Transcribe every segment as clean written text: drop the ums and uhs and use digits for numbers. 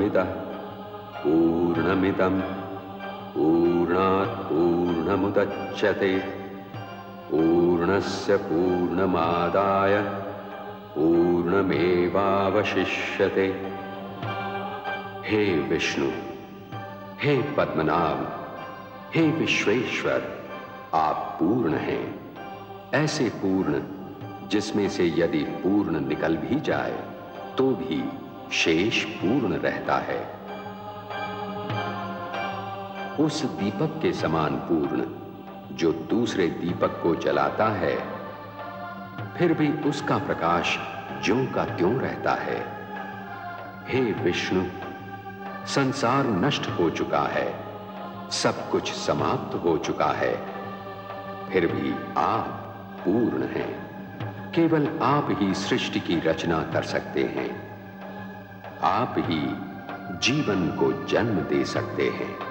पूर्णमिदः पूर्णमिदं पूर्णात् पूर्णमुदच्यते पूर्णस्य पूर्णमादाय पूर्णमेवावशिष्यते। हे विष्णु, हे पद्मनाभ, हे विश्वेश्वर, आप पूर्ण हैं, ऐसे पूर्ण जिसमें से यदि पूर्ण निकल भी जाए तो भी शेष पूर्ण रहता है। उस दीपक के समान पूर्ण जो दूसरे दीपक को जलाता है, फिर भी उसका प्रकाश ज्यों का त्यों रहता है। हे विष्णु, संसार नष्ट हो चुका है, सब कुछ समाप्त हो चुका है, फिर भी आप पूर्ण हैं। केवल आप ही सृष्टि की रचना कर सकते हैं, आप ही जीवन को जन्म दे सकते हैं।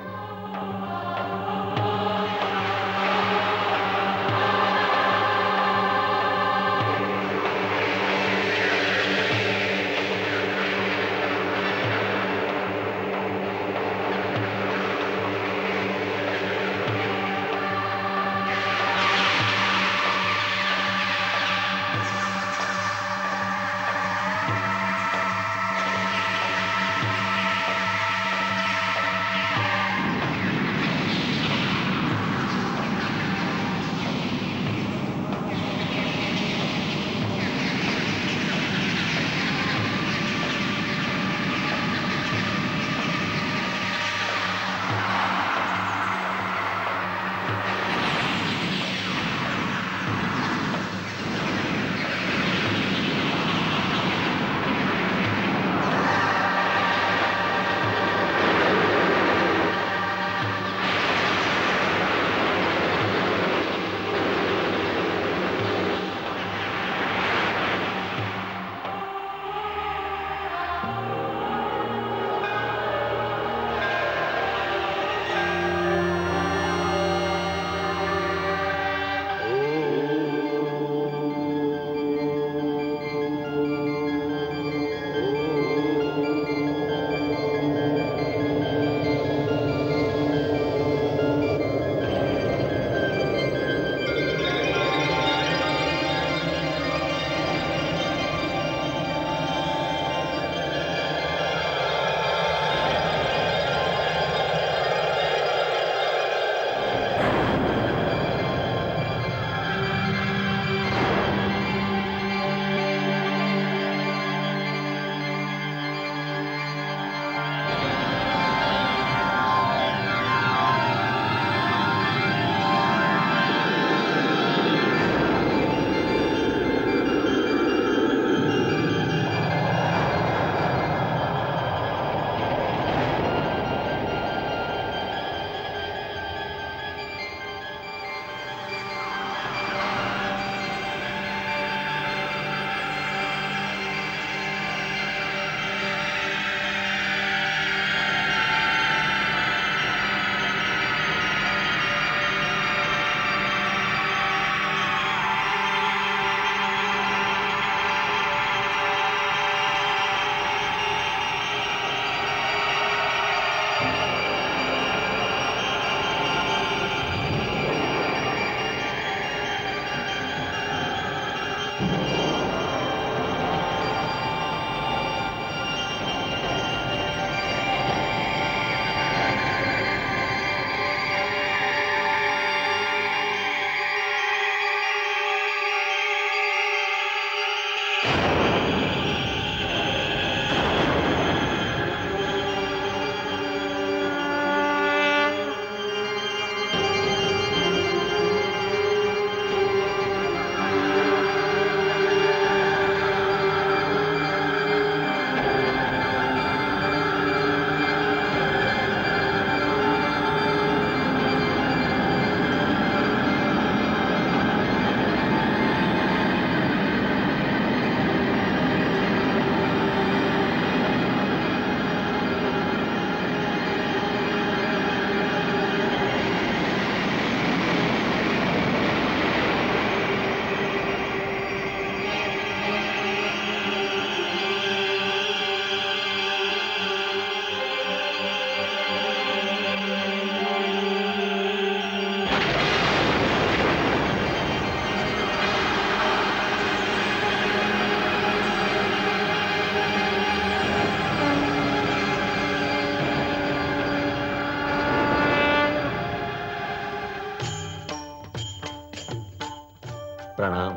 प्रणाम।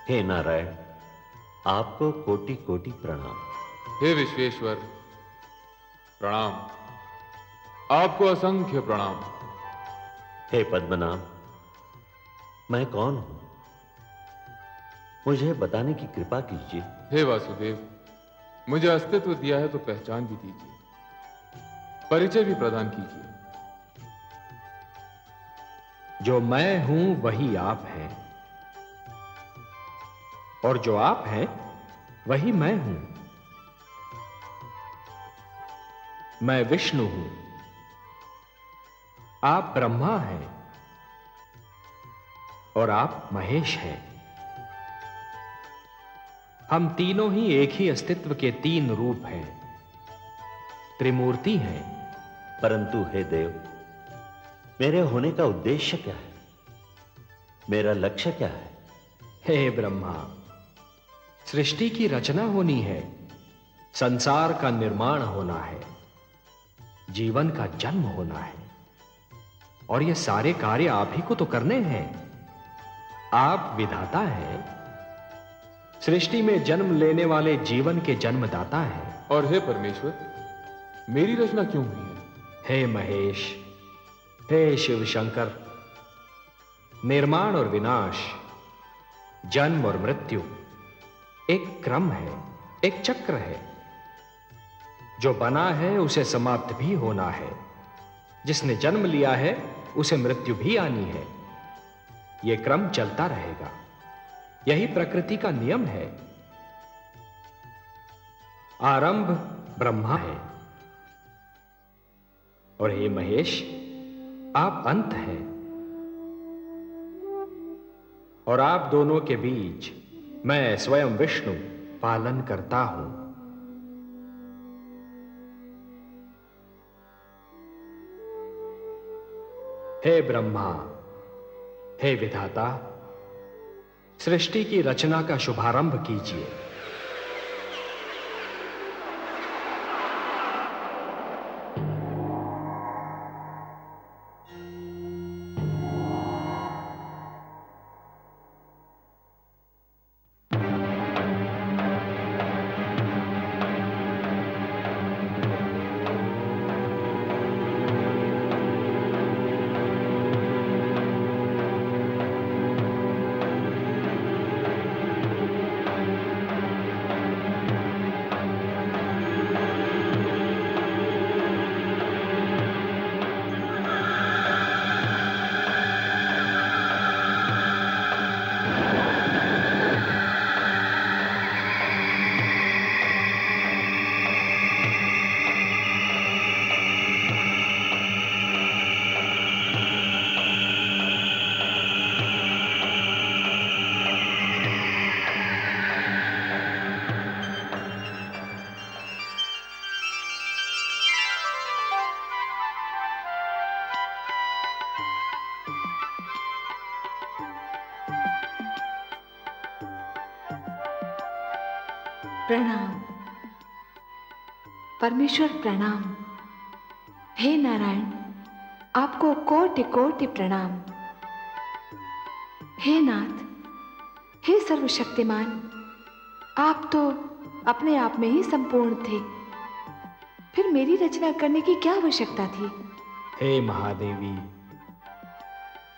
हे नारायण, आपको कोटि कोटि प्रणाम। हे विश्वेश्वर प्रणाम, आपको असंख्य प्रणाम। हे पद्मनाभ, मैं कौन हूं, मुझे बताने की कृपा कीजिए। हे वासुदेव, मुझे अस्तित्व दिया है तो पहचान भी दीजिए, परिचय भी प्रदान कीजिए। जो मैं हूं वही आप हैं, और जो आप हैं वही मैं हूं। मैं विष्णु हूं, आप ब्रह्मा हैं, और आप महेश हैं। हम तीनों ही एक ही अस्तित्व के तीन रूप हैं, त्रिमूर्ति हैं। परंतु हे देव, मेरे होने का उद्देश्य क्या है, मेरा लक्ष्य क्या है? हे ब्रह्मा, सृष्टि की रचना होनी है, संसार का निर्माण होना है, जीवन का जन्म होना है, और ये सारे कार्य आप ही को तो करने हैं। आप विधाता हैं, सृष्टि में जन्म लेने वाले जीवन के जन्मदाता हैं। और हे परमेश्वर, मेरी रचना क्यों हुई है? हे महेश, हे शिव शंकर, निर्माण और विनाश, जन्म और मृत्यु एक क्रम है, एक चक्र है। जो बना है उसे समाप्त भी होना है, जिसने जन्म लिया है उसे मृत्यु भी आनी है। यह क्रम चलता रहेगा, यही प्रकृति का नियम है। आरंभ ब्रह्मा है, और हे महेश, आप अंत हैं, और आप दोनों के बीच मैं स्वयं विष्णु पालन करता हूं। हे ब्रह्मा, हे विधाता, सृष्टि की रचना का शुभारंभ कीजिए। प्रणाम परमेश्वर, प्रणाम। हे नारायण, आपको कोटि कोटि प्रणाम। हे नाथ, हे सर्वशक्तिमान, आप तो अपने आप में ही संपूर्ण थे, फिर मेरी रचना करने की क्या आवश्यकता थी? हे महादेवी,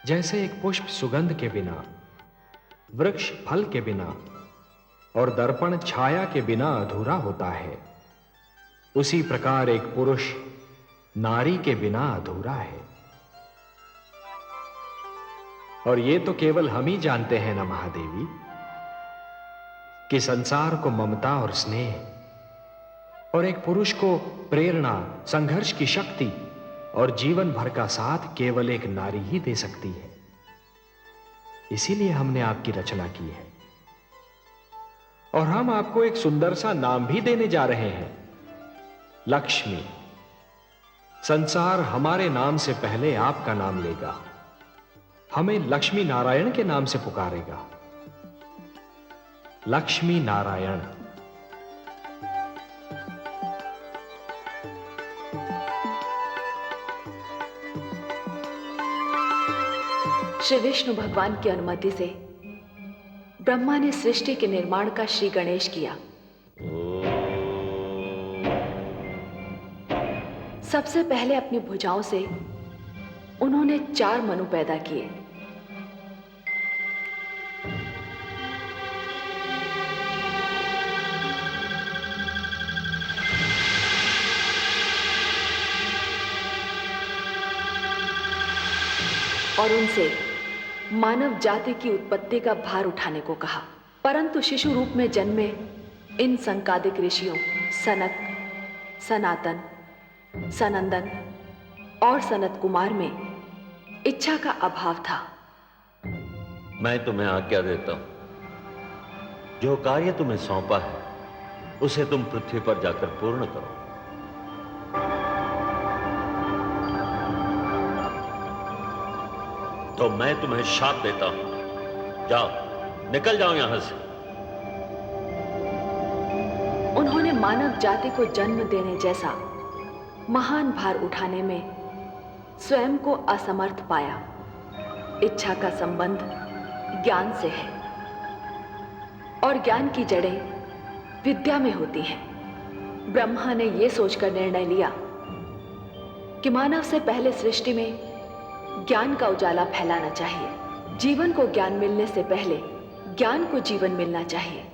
जैसे एक पुष्प सुगंध के बिना, वृक्ष फल के बिना और दर्पण छाया के बिना अधूरा होता है, उसी प्रकार एक पुरुष नारी के बिना अधूरा है। और ये तो केवल हम ही जानते हैं ना महादेवी, कि संसार को ममता और स्नेह और एक पुरुष को प्रेरणा, संघर्ष की शक्ति और जीवन भर का साथ केवल एक नारी ही दे सकती है। इसीलिए हमने आपकी रचना की है, और हम आपको एक सुंदर सा नाम भी देने जा रहे हैं, लक्ष्मी। संसार हमारे नाम से पहले आपका नाम लेगा, हमें लक्ष्मी नारायण के नाम से पुकारेगा। लक्ष्मी नारायण। श्री विष्णु भगवान की अनुमति से ब्रह्मा ने सृष्टि के निर्माण का श्री गणेश किया। सबसे पहले अपनी भुजाओं से उन्होंने 4 मनु पैदा किए। और उनसे मानव जाति की उत्पत्ति का भार उठाने को कहा। परंतु शिशु रूप में जन्मे इन संकादिक ऋषियों सनक, सनातन, सनंदन और सनत कुमार में इच्छा का अभाव था। मैं तुम्हें आज्ञा देता हूं, जो कार्य तुम्हें सौंपा है उसे तुम पृथ्वी पर जाकर पूर्ण करो। तो मैं तुम्हें शाप देता हूं, जाओ, निकल जाओ यहां से। उन्होंने मानव जाति को जन्म देने जैसा महान भार उठाने में स्वयं को असमर्थ पाया। इच्छा का संबंध ज्ञान से है और ज्ञान की जड़ें विद्या में होती हैं। ब्रह्मा ने यह सोचकर निर्णय लिया कि मानव से पहले सृष्टि में ज्ञान का उजाला फैलाना चाहिए। जीवन को ज्ञान मिलने से पहले ज्ञान को जीवन मिलना चाहिए।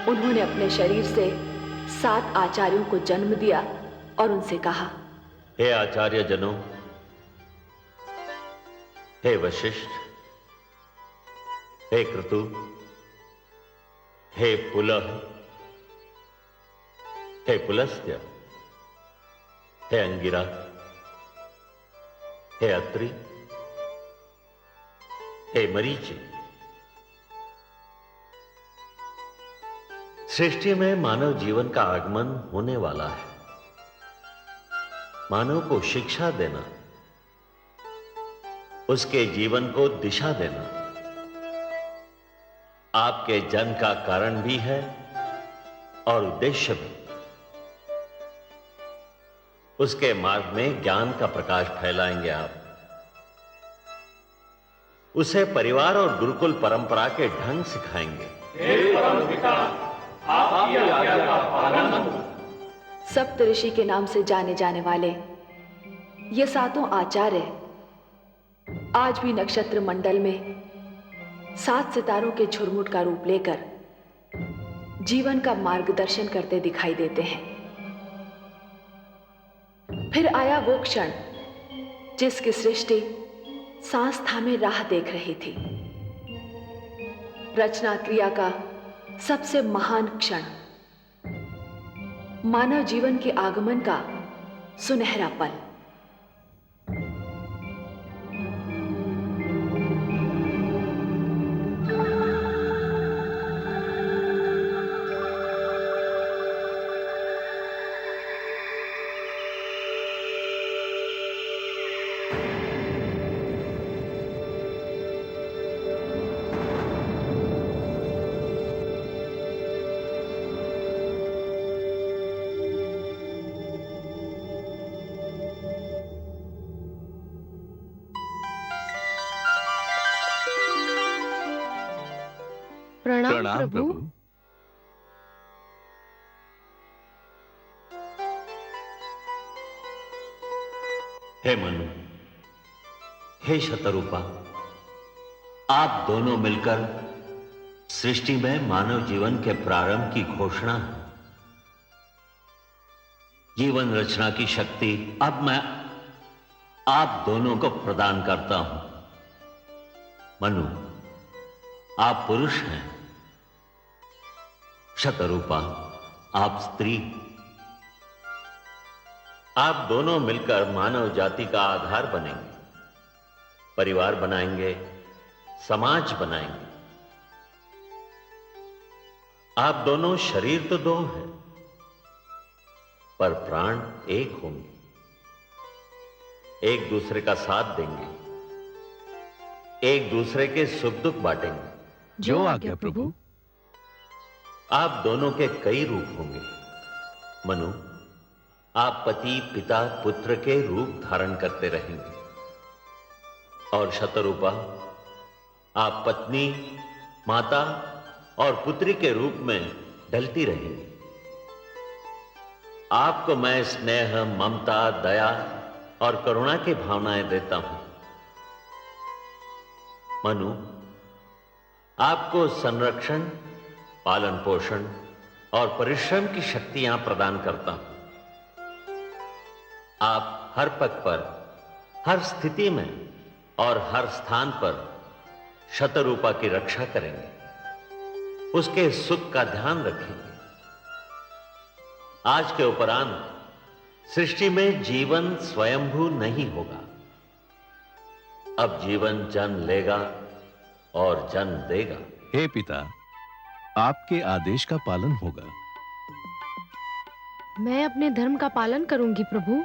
उन्होंने अपने शरीर से 7 आचार्यों को जन्म दिया और उनसे कहा, हे आचार्य जनों, हे वशिष्ठ, हे क्रतु, हे पुलह, हे पुलस्त्य, हे अंगिरा, हे अत्रि, हे मरीचि। सृष्टि में मानव जीवन का आगमन होने वाला है। मानव को शिक्षा देना, उसके जीवन को दिशा देना आपके जन्म का कारण भी है और उद्देश्य भी। उसके मार्ग में ज्ञान का प्रकाश फैलाएंगे आप। उसे परिवार और गुरुकुल परंपरा के ढंग सिखाएंगे। सप्तऋषि के नाम से जाने जाने वाले ये 7 आचार्य आज भी नक्षत्र मंडल में 7 सितारों के झुरमुट का रूप लेकर जीवन का मार्गदर्शन करते दिखाई देते हैं। फिर आया वो क्षण जिसकी सृष्टि सांस थामे राह देख रही थी। रचना क्रिया का सबसे महान क्षण, मानव जीवन के आगमन का सुनहरा पल। प्रणाम प्रभु। हे मनु, हे शतरूपा, आप दोनों मिलकर सृष्टि में मानव जीवन के प्रारंभ की घोषणा है। जीवन रचना की शक्ति अब मैं आप दोनों को प्रदान करता हूं। मनु, आप पुरुष हैं, शतरूपा आप स्त्री। आप दोनों मिलकर मानव जाति का आधार बनेंगे, परिवार बनाएंगे, समाज बनाएंगे। आप दोनों शरीर तो दो हैं, पर प्राण एक होंगे, एक दूसरे का साथ देंगे, एक दूसरे के सुख दुख बांटेंगे। जो आज्ञा प्रभु। आप दोनों के कई रूप होंगे। मनु, आप पति, पिता, पुत्र के रूप धारण करते रहेंगे, और शतरूपा आप पत्नी, माता और पुत्री के रूप में ढलती रहेंगी। आपको मैं स्नेह, ममता, दया और करुणा की भावनाएं देता हूं। मनु, आपको संरक्षण, पालन पोषण और परिश्रम की शक्तियां प्रदान करता हूं। आप हर पग पर, हर स्थिति में और हर स्थान पर शतरूपा की रक्षा करेंगे, उसके सुख का ध्यान रखेंगे। आज के उपरांत सृष्टि में जीवन स्वयंभू नहीं होगा। अब जीवन जन्म लेगा और जन्म देगा। हे पिता, आपके आदेश का पालन होगा। मैं अपने धर्म का पालन करूंगी प्रभु।